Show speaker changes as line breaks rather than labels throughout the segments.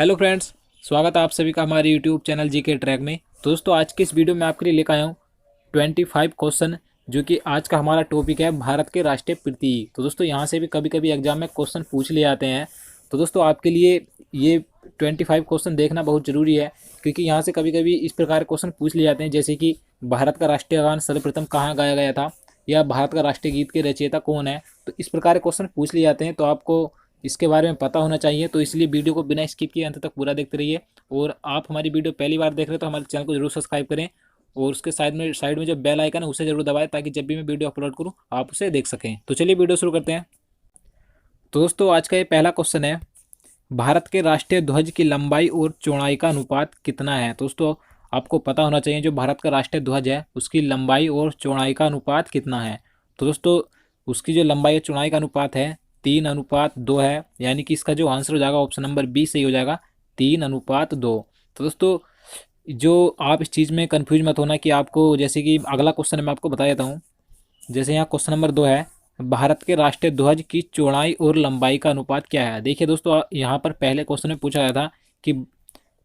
Hello friends, स्वागत है आप सभी का हमारे यूट्यूब चैनल जी के ट्रैक में। तो दोस्तों आज की इस वीडियो में आपके लिए लेकर आया हूँ 25 क्वेश्चन, जो कि आज का हमारा टॉपिक है भारत के राष्ट्रीय प्रतीक। तो दोस्तों यहाँ से भी कभी कभी एग्जाम में क्वेश्चन पूछ लिए जाते हैं। तो दोस्तों आपके लिए ये 25 क्वेश्चन देखना बहुत ज़रूरी है, क्योंकि यहाँ से कभी कभी इस प्रकार क्वेश्चन पूछ लिए जाते हैं, जैसे कि भारत का राष्ट्रीय गान सर्वप्रथम कहाँ गाया गया था, या भारत का राष्ट्रीय गीत के रचयिता कौन है। तो इस प्रकार के क्वेश्चन पूछ लिए जाते हैं, तो आपको इसके बारे में पता होना चाहिए। तो इसलिए वीडियो को बिना स्किप किए अंत तक पूरा देखते रहिए। और आप हमारी वीडियो पहली बार देख रहे हैं तो हमारे चैनल को जरूर सब्सक्राइब करें, और उसके साइड में जो बेल आइकन है उसे जरूर दबाएं, ताकि जब भी मैं वीडियो अपलोड करूं आप उसे देख सकें। तो चलिए वीडियो शुरू करते हैं। तो दोस्तों आज का ये पहला क्वेश्चन है, भारत के राष्ट्रीय ध्वज की लंबाई और चौड़ाई का अनुपात कितना है। तो दोस्तों आपको पता होना चाहिए जो भारत का राष्ट्रीय ध्वज है उसकी लंबाई और चौड़ाई का अनुपात कितना है। तो दोस्तों उसकी जो लंबाई और चौड़ाई का अनुपात है 3:2 है, यानी कि इसका जो आंसर हो जाएगा ऑप्शन नंबर बी सही हो जाएगा, 3:2। तो दोस्तों जो आप इस चीज़ में कंफ्यूज मत होना कि आपको, जैसे कि अगला क्वेश्चन मैं आपको बता देता हूँ। जैसे यहाँ क्वेश्चन नंबर 2 है, भारत के राष्ट्रीय ध्वज की चौड़ाई और लंबाई का अनुपात क्या है। देखिए दोस्तों यहाँ पर पहले क्वेश्चन में पूछा गया था कि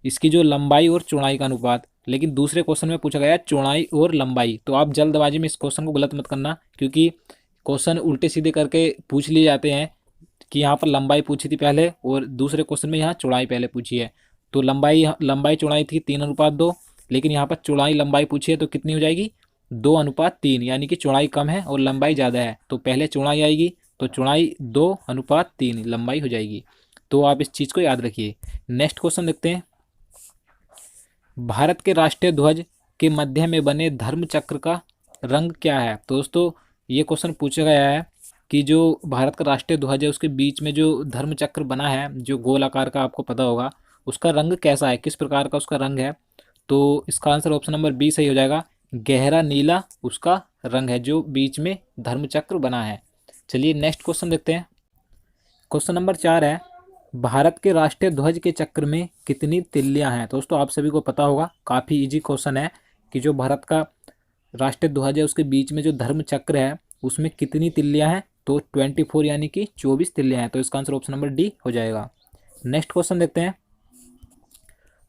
इसकी जो लंबाई और चौड़ाई का अनुपात, लेकिन दूसरे क्वेश्चन में पूछा गया है चौड़ाई और लंबाई। तो आप जल्दबाजी में इस क्वेश्चन को गलत मत करना, क्योंकि क्वेश्चन उल्टे सीधे करके पूछ लिए जाते हैं कि यहाँ पर लंबाई पूछी थी पहले और दूसरे क्वेश्चन में यहाँ चौड़ाई पहले पूछी है। तो लंबाई चौड़ाई थी 3:2, लेकिन यहाँ पर चौड़ाई लंबाई पूछी है तो कितनी हो जाएगी 2:3, यानी कि चौड़ाई कम है और लंबाई ज़्यादा है। तो पहले चौड़ाई आएगी, तो चौड़ाई 2:3 लंबाई हो जाएगी। तो आप इस चीज़ को याद रखिए। नेक्स्ट क्वेश्चन देखते हैं, भारत के राष्ट्रीय ध्वज के मध्य में बने धर्म चक्र का रंग क्या है। तो दोस्तों ये क्वेश्चन पूछा गया है कि जो भारत का राष्ट्रीय ध्वज है उसके बीच में जो धर्म चक्र बना है, जो गोल आकार का, आपको पता होगा उसका रंग कैसा है, किस प्रकार का उसका रंग है। तो इसका आंसर ऑप्शन नंबर बी सही हो जाएगा, गहरा नीला उसका रंग है जो बीच में धर्म चक्र बना है। चलिए नेक्स्ट क्वेश्चन देखते हैं। क्वेश्चन नंबर 4 है, भारत के राष्ट्रीय ध्वज के चक्र में कितनी तिल्लियां हैं। तो दोस्तों आप सभी को पता होगा, काफ़ी इजी क्वेश्चन है कि जो भारत का राष्ट्रीय ध्वज है उसके बीच में जो धर्म चक्र है उसमें कितनी तिल्लियां हैं। तो 24, यानी कि 24 तिल्लियां हैं। तो इसका आंसर ऑप्शन नंबर डी हो जाएगा। नेक्स्ट क्वेश्चन देखते हैं,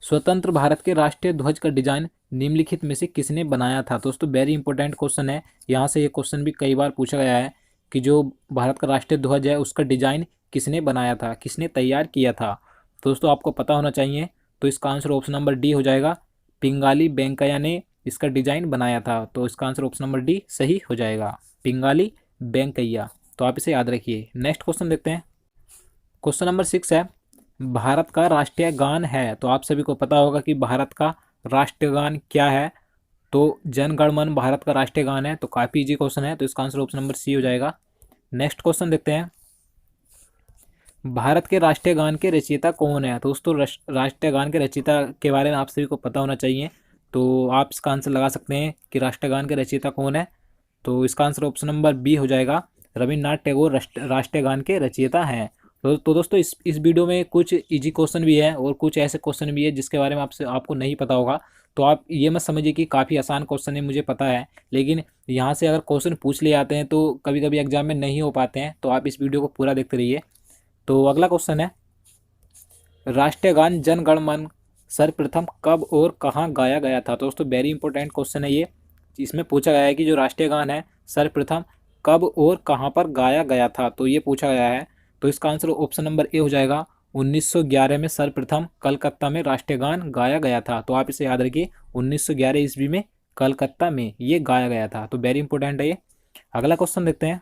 स्वतंत्र भारत के राष्ट्रीय ध्वज का डिजाइन निम्नलिखित में से किसने बनाया था। दोस्तों वेरी इंपॉर्टेंट क्वेश्चन है, यहाँ से ये क्वेश्चन भी कई बार पूछा गया है कि जो भारत का राष्ट्रीय ध्वज है उसका डिजाइन किसने बनाया था, किसने तैयार किया था। दोस्तों आपको पता होना चाहिए। तो इसका आंसर ऑप्शन नंबर डी हो जाएगा, पिंगाली वेंकैया ने इसका डिजाइन बनाया था। तो इसका आंसर ऑप्शन नंबर डी सही हो जाएगा, पिंगाली वेंकैया। तो आप इसे याद रखिए। नेक्स्ट क्वेश्चन देखते हैं। क्वेश्चन नंबर 6 है, भारत का राष्ट्रीय गान है। तो आप सभी को पता होगा कि भारत का राष्ट्रीय गान क्या है। तो जन गण मन भारत का राष्ट्रीय गान है। तो काफ़ी इजी क्वेश्चन है, तो इसका आंसर ऑप्शन नंबर सी हो जाएगा। नेक्स्ट क्वेश्चन देखते हैं, भारत के राष्ट्रीय गान के रचयिता कौन है। तो दोस्तों राष्ट्रीय गान के रचयिता के बारे में आप सभी को पता होना चाहिए। तो आप इसका आंसर लगा सकते हैं कि राष्ट्रीय गान के रचयिता कौन है। तो इसका आंसर ऑप्शन नंबर बी हो जाएगा, रविन्द्रनाथ टैगोर राष्ट्रीय गान के रचयिता हैं। तो दोस्तों इस वीडियो में कुछ इजी क्वेश्चन भी है और कुछ ऐसे क्वेश्चन भी है जिसके बारे में आपको नहीं पता होगा। तो आप ये मत समझिए कि काफ़ी आसान क्वेश्चन है, मुझे पता है, लेकिन यहाँ से अगर क्वेश्चन पूछ लिए जाते हैं तो कभी कभी एग्जाम में नहीं हो पाते हैं। तो आप इस वीडियो को पूरा देखते रहिए। तो अगला क्वेश्चन है, राष्ट्रीय गान जन गण मन सर्वप्रथम कब और कहाँ गाया गया था। तो दोस्तों वेरी इंपॉर्टेंट क्वेश्चन है ये। इसमें पूछा गया है कि जो राष्ट्रीय गान है सर्वप्रथम कब और कहाँ पर गाया गया था। तो ये पूछा गया है। तो इसका आंसर ऑप्शन नंबर ए हो जाएगा, 1911 में सर्वप्रथम कलकत्ता में राष्ट्रीय गान गाया गया था। तो आप इसे याद रखिए, 1911 ईस्वी में कलकत्ता में ये गाया गया था। तो वेरी इंपॉर्टेंट है ये। अगला क्वेश्चन देखते हैं।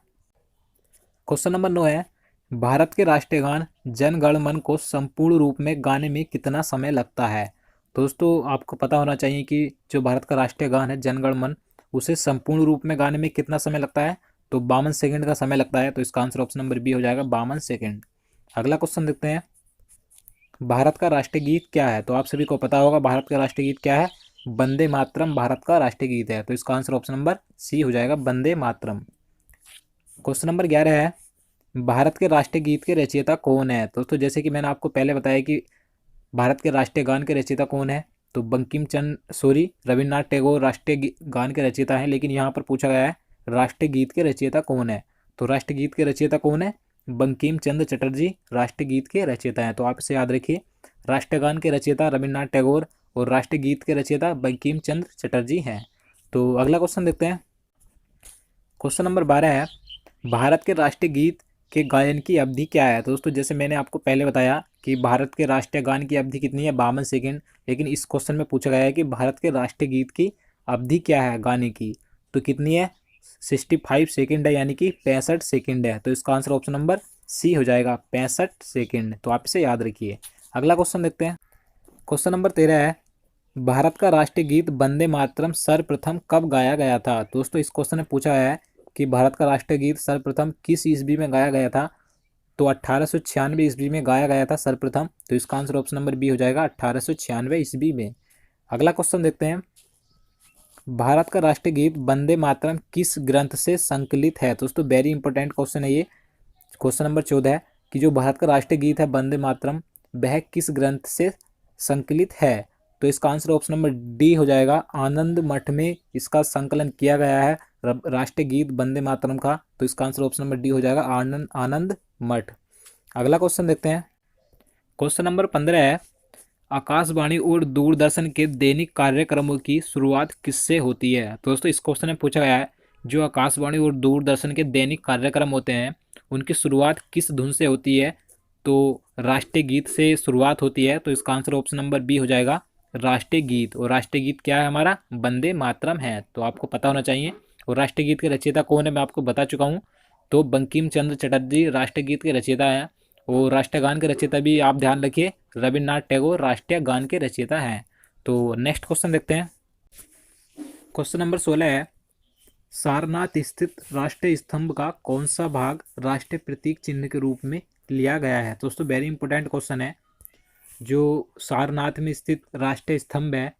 क्वेश्चन नंबर 9 है, भारत के राष्ट्रीय गान जन गण मन को संपूर्ण रूप में गाने में कितना समय लगता है। दोस्तों आपको पता होना चाहिए कि जो भारत का राष्ट्रीय गान है जन गण मन, उसे संपूर्ण रूप में गाने में कितना समय लगता है। तो 52 सेकंड का समय लगता है। तो इसका आंसर ऑप्शन नंबर बी हो जाएगा, 52 सेकंड। अगला क्वेश्चन देखते हैं, भारत का राष्ट्रीय गीत क्या है। तो आप सभी को पता होगा भारत का राष्ट्रीय गीत क्या है, वंदे मातरम भारत का राष्ट्रीय गीत है। तो इसका आंसर ऑप्शन नंबर सी हो जाएगा, वंदे मातरम। क्वेश्चन नंबर 11 है, भारत के राष्ट्रीय गीत के रचयिता कौन है। दोस्तों जैसे कि मैंने आपको पहले बताया कि भारत के राष्ट्रीय गान के रचयिता कौन है, तो बंकिम चंद्र सॉरी रविन्द्रनाथ टैगोर राष्ट्रीय गान के रचयिता हैं। लेकिन यहाँ पर पूछा गया है राष्ट्रीय गीत के रचयिता कौन है। तो राष्ट्रीय गीत के रचयिता कौन है, बंकिम चंद्र चटर्जी राष्ट्रीय गीत के रचयिता हैं। तो आप इसे याद रखिए, राष्ट्रगान के रचयिता रविन्द्रनाथ टैगोर और राष्ट्रगीत के रचयिता बंकिम चंद्र चटर्जी हैं। तो अगला क्वेश्चन देखते हैं। क्वेश्चन नंबर 12 है, भारत के राष्ट्रीय गीत के गायन की अवधि क्या है। तो दोस्तों जैसे मैंने आपको पहले बताया कि भारत के राष्ट्रीय गान की अवधि कितनी है, 52 सेकेंड। लेकिन इस क्वेश्चन में पूछा गया है कि भारत के राष्ट्रीय गीत की अवधि क्या है गाने की, तो कितनी है, 65 सेकेंड है, यानी कि 65 सेकेंड है। तो इसका आंसर ऑप्शन नंबर सी हो जाएगा, 65 सेकेंड। तो आप इसे याद रखिए। अगला क्वेश्चन देखते हैं। क्वेश्चन नंबर 13 है, भारत का राष्ट्रीय गीत वंदे मातरम सर्वप्रथम कब गाया गया था। दोस्तों इस क्वेश्चन में पूछा गया है कि भारत का राष्ट्रीय गीत सर्वप्रथम किस ईस्वी में गाया गया था। तो 1896 ईस्वी में गाया गया था सर्वप्रथम। तो इसका आंसर ऑप्शन नंबर बी हो जाएगा, 1896 ईस्वी में। अगला क्वेश्चन देखते हैं, भारत का राष्ट्रीय गीत वंदे मातरम किस ग्रंथ से संकलित है। दोस्तों वेरी इंपॉर्टेंट क्वेश्चन है ये। क्वेश्चन नंबर 14 है कि जो भारत का राष्ट्रीय गीत है वंदे मातरम, वह किस ग्रंथ से संकलित है। तो इसका आंसर ऑप्शन नंबर डी हो जाएगा, आनंद मठ में इसका संकलन किया गया है राष्ट्रीय गीत वंदे मातरम का। तो इसका आंसर ऑप्शन नंबर डी हो जाएगा, आनंद मठ। अगला क्वेश्चन देखते हैं। क्वेश्चन नंबर 15 है, आकाशवाणी और दूरदर्शन के दैनिक कार्यक्रमों की शुरुआत किससे होती है। तो दोस्तों इस क्वेश्चन में पूछा गया है, जो आकाशवाणी और दूरदर्शन के दैनिक कार्यक्रम होते हैं उनकी शुरुआत किस धुन से होती है। तो राष्ट्रीय गीत से शुरुआत होती है। तो इसका आंसर ऑप्शन नंबर बी हो जाएगा, राष्ट्रीय गीत। और राष्ट्रीय गीत क्या है हमारा, वंदे मातरम है। तो आपको पता होना चाहिए। और राष्ट्रीय गीत के रचयिता कौन है मैं आपको बता चुका हूँ। तो बंकिम चंद्र चटर्जी राष्ट्रीय गीत के रचयिता हैं। और राष्ट्रगान के रचयिता भी आप ध्यान रखिए, रविन्द्रनाथ टैगोर राष्ट्रीय गान के रचयिता हैं। तो नेक्स्ट क्वेश्चन देखते हैं। क्वेश्चन नंबर 16 है, सारनाथ स्थित राष्ट्रीय स्तंभ का कौन सा भाग राष्ट्रीय प्रतीक चिन्ह के रूप में लिया गया है। दोस्तों वेरी इंपॉर्टेंट क्वेश्चन है। जो सारनाथ में स्थित राष्ट्रीय स्तंभ है,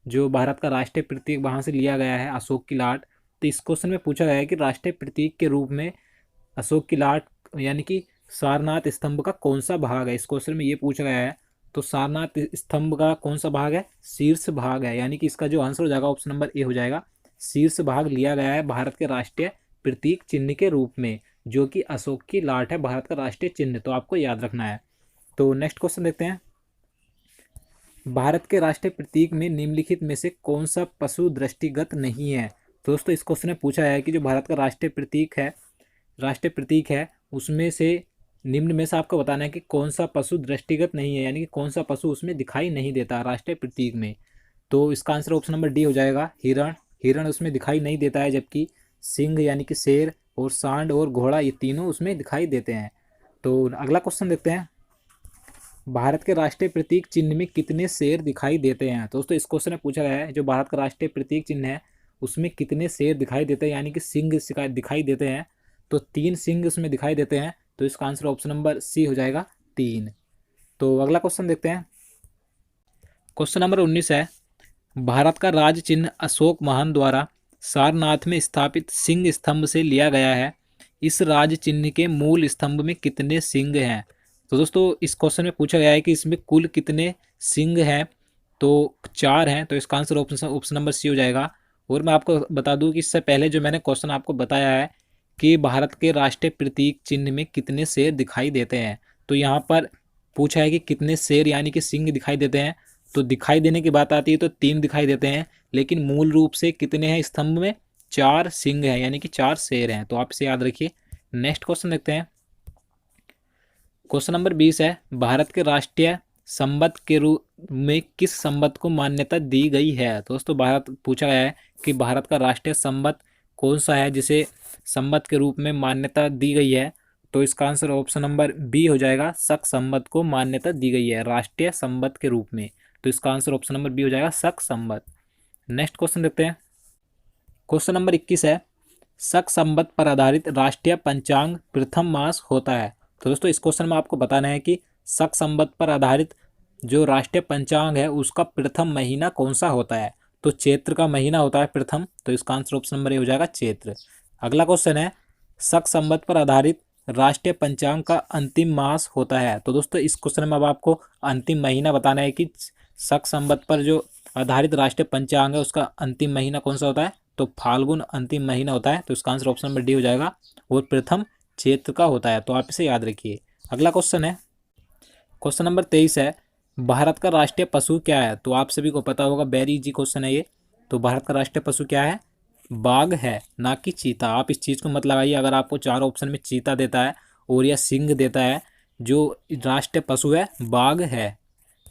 जो भारत का राष्ट्रीय प्रतीक, वहाँ से लिया गया है अशोक की लाट। तो इस क्वेश्चन में पूछा गया है कि राष्ट्रीय प्रतीक के रूप में अशोक की लाट यानी कि सारनाथ स्तंभ का कौन सा भाग है। इस क्वेश्चन में ये पूछा गया है। तो सारनाथ स्तंभ का कौन सा भाग है, शीर्ष भाग है। यानी कि इसका जो आंसर हो जाएगा ऑप्शन नंबर ए हो जाएगा, शीर्ष भाग लिया गया है भारत के राष्ट्रीय प्रतीक चिन्ह के रूप में, जो कि अशोक की लाट है भारत का राष्ट्रीय चिन्ह। तो आपको याद रखना है। तो नेक्स्ट क्वेश्चन देखते हैं। भारत के राष्ट्रीय प्रतीक में निम्नलिखित में से कौन सा पशु दृष्टिगत नहीं है। दोस्तों इस क्वेश्चन में पूछा है कि जो भारत का राष्ट्रीय प्रतीक है उसमें से निम्न में से आपको बताना है कि कौन सा पशु दृष्टिगत नहीं है, यानी कि कौन सा पशु उसमें दिखाई नहीं देता राष्ट्रीय प्रतीक में। तो इसका आंसर ऑप्शन नंबर डी हो जाएगा, हिरण उसमें दिखाई नहीं देता है, जबकि सिंह यानी कि शेर और सांड और घोड़ा ये तीनों उसमें दिखाई देते हैं। तो अगला क्वेश्चन देखते हैं, भारत के राष्ट्रीय प्रतीक चिन्ह में कितने शेर दिखाई देते हैं। दोस्तों इस क्वेश्चन में पूछा गया है, जो भारत का राष्ट्रीय प्रतीक चिन्ह है उसमें कितने शेर दिखाई देते हैं, यानी कि सिंह दिखाई देते हैं। तो 3 सिंह उसमें दिखाई देते हैं। तो इसका आंसर ऑप्शन नंबर सी हो जाएगा, 3। तो अगला क्वेश्चन देखते हैं। क्वेश्चन नंबर 19 है, भारत का राज चिन्ह अशोक महान द्वारा सारनाथ में स्थापित सिंह स्तंभ से लिया गया है। इस राज चिन्ह के मूल स्तंभ में कितने सिंह हैं। तो दोस्तों इस क्वेश्चन में पूछा गया है कि इसमें कुल कितने सिंह हैं। तो 4 हैं। तो इसका आंसर ऑप्शन नंबर सी हो जाएगा। और मैं आपको बता दूं कि इससे पहले जो मैंने क्वेश्चन आपको बताया है कि भारत के राष्ट्रीय प्रतीक चिन्ह में कितने शेर दिखाई देते हैं, तो यहाँ पर पूछा है कि कितने शेर यानी कि सिंह दिखाई देते हैं। तो दिखाई देने की बात आती है तो 3 दिखाई देते हैं, लेकिन मूल रूप से कितने हैं स्तंभ में, 4 सिंह हैं, यानी कि 4 शेर हैं। तो आप इसे याद रखिए। नेक्स्ट क्वेश्चन देखते हैं। क्वेश्चन नंबर 20 है, भारत के राष्ट्रीय संबंध के रूप में किस संबंध को मान्यता दी गई है। दोस्तों भारत पूछा गया है कि भारत का राष्ट्रीय संबंध कौन सा है जिसे संबंध के रूप में मान्यता दी गई है। तो इसका आंसर ऑप्शन नंबर बी हो जाएगा, शक संबंध को मान्यता दी गई है राष्ट्रीय संबंध के रूप में। तो इसका आंसर ऑप्शन नंबर बी हो जाएगा, शक संबंध। नेक्स्ट क्वेश्चन देखते हैं। क्वेश्चन नंबर 21 है, शक संबंध पर आधारित राष्ट्रीय पंचांग प्रथम मास होता है। तो दोस्तों इस क्वेश्चन में आपको बताना है कि शक संबंध पर आधारित जो राष्ट्रीय पंचांग है उसका प्रथम महीना कौन सा होता है। तो चैत्र का महीना होता है प्रथम। तो इसका आंसर ऑप्शन नंबर ए हो जाएगा, चैत्र। अगला क्वेश्चन है, शक संबंध पर आधारित राष्ट्रीय पंचांग का अंतिम मास होता है। तो दोस्तों इस क्वेश्चन में अब आपको अंतिम महीना बताना है कि शक संबंध पर जो आधारित राष्ट्रीय पंचांग है उसका अंतिम महीना कौन सा होता है। तो फाल्गुन अंतिम महीना होता है। तो इसका आंसर ऑप्शन नंबर डी हो जाएगा, और प्रथम चैत्र का होता है। तो आप इसे याद रखिए। अगला क्वेश्चन है, क्वेश्चन नंबर 23 है, भारत का राष्ट्रीय पशु क्या है? तो आप सभी को पता होगा, वेरी इजी क्वेश्चन है ये। तो भारत का राष्ट्रीय पशु क्या है? बाघ है, ना कि चीता। आप इस चीज़ को मत लगाइए अगर आपको चार ऑप्शन में चीता देता है और या सिंह देता है। जो राष्ट्रीय पशु है बाघ है।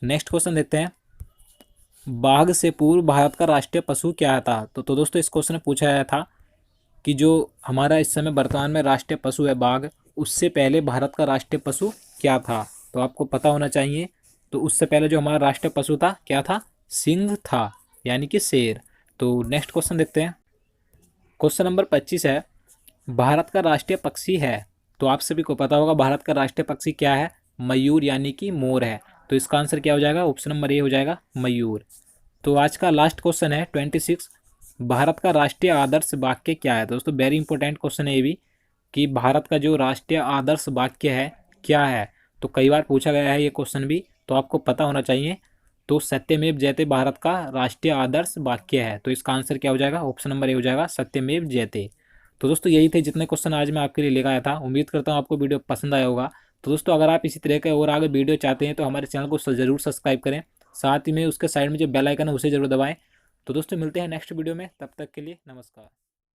नेक्स्ट क्वेश्चन देखते हैं। बाघ से पूर्व भारत का राष्ट्रीय पशु क्या था? तो दोस्तों इस क्वेश्चन में पूछा गया था कि जो हमारा इस समय वर्तमान में राष्ट्रीय पशु है बाघ, उससे पहले भारत का राष्ट्रीय पशु क्या था? तो आपको पता होना चाहिए। तो उससे पहले जो हमारा राष्ट्रीय पशु था क्या था? सिंह था, यानी कि शेर। तो नेक्स्ट क्वेश्चन देखते हैं। क्वेश्चन नंबर 25 है, भारत का राष्ट्रीय पक्षी है। तो आप सभी को पता होगा भारत का राष्ट्रीय पक्षी क्या है? मयूर, यानी कि मोर है। तो इसका आंसर क्या हो जाएगा? ऑप्शन नंबर ए हो जाएगा, मयूर। तो आज का लास्ट क्वेश्चन है 26, भारत का राष्ट्रीय आदर्श वाक्य क्या है? दोस्तों वेरी इंपॉर्टेंट क्वेश्चन है ये भी, कि भारत का जो राष्ट्रीय आदर्श वाक्य है क्या है? तो कई बार पूछा गया है ये क्वेश्चन भी, तो आपको पता होना चाहिए। तो सत्यमेव जयते भारत का राष्ट्रीय आदर्श वाक्य है। तो इसका आंसर क्या हो जाएगा? ऑप्शन नंबर ए हो जाएगा, सत्यमेव जयते। तो दोस्तों यही थे जितने क्वेश्चन आज मैं आपके लिए लेकर आया था। उम्मीद करता हूँ आपको वीडियो पसंद आया होगा। तो दोस्तों अगर आप इसी तरह के और आगे वीडियो चाहते हैं तो हमारे चैनल को ज़रूर सब्सक्राइब करें। साथ ही में उसके साइड में जो बेल आइकन है उसे ज़रूर दबाएं। तो दोस्तों मिलते हैं नेक्स्ट वीडियो में, तब तक के लिए नमस्कार।